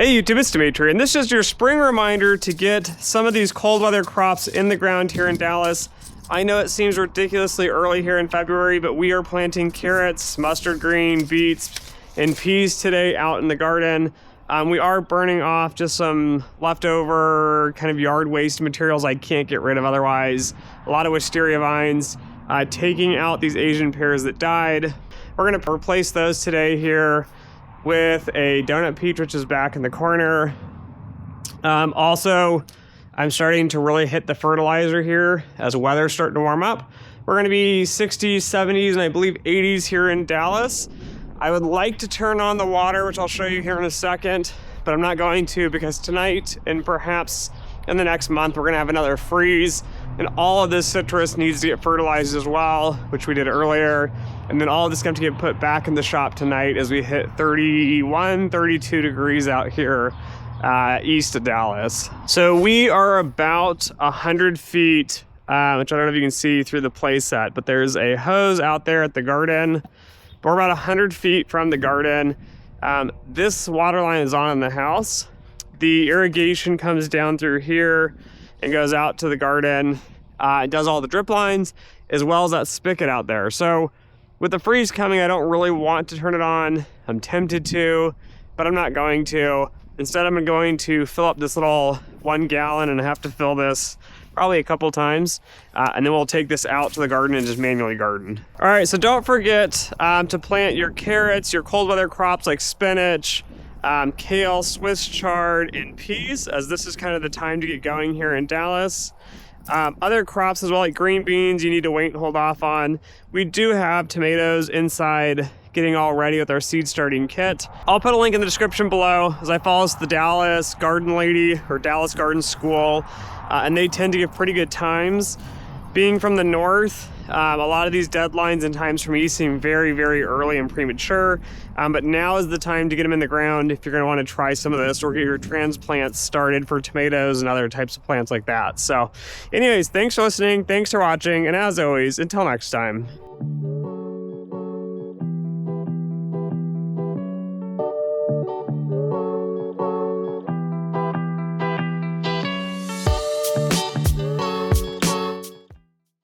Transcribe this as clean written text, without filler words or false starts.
Hey YouTube, it's Dimitri, and this is your spring reminder to get some of these cold weather crops in the ground here in Dallas. I know it seems ridiculously early here in February, but we are planting carrots, mustard green, beets, and peas today out in the garden. We are burning off just some leftover kind of yard waste materials I can't get rid of otherwise. A lot of wisteria vines, taking out these Asian pears that died. We're gonna replace those today here with a donut peach, which is back in the corner. Also, I'm starting to really hit the fertilizer here as weather's starting to warm up. We're gonna be 60s, 70s, and I believe 80s here in Dallas. I would like to turn on the water, which I'll show you here in a second, but I'm not going to because tonight and perhaps in the next month, we're gonna have another freeze, and all of this citrus needs to get fertilized as well, which we did earlier. And then all of this is going to get put back in the shop tonight as we hit 31, 32 degrees out here east of Dallas. So we are about 100 feet, which I don't know if you can see through the play set, but there's a hose out there at the garden. We're about 100 feet from the garden. This water line is on in the house. The irrigation comes down through here and goes out to the garden. It does all the drip lines as well as that spigot out there. So with the freeze coming, I don't really want to turn it on. I'm tempted to, but I'm not going to. Instead, I'm going to fill up this little 1 gallon and I have to fill this probably a couple times. And then we'll take this out to the garden and just manually garden. All right, so don't forget to plant your carrots, your cold weather crops like spinach, kale, Swiss chard, and peas, as this is kind of the time to get going here in Dallas. Other crops as well, like green beans, you need to wait and hold off on. We do have tomatoes inside getting all ready with our seed starting kit. I'll put a link in the description below as I follow the Dallas Garden Lady or Dallas Garden School, and they tend to give pretty good times. Being from the north, a lot of these deadlines and times from east seem very, very early and premature, but now is the time to get them in the ground if you're going to want to try some of this or get your transplants started for tomatoes and other types of plants like that. So anyways, thanks for listening, thanks for watching, and as always, until next time.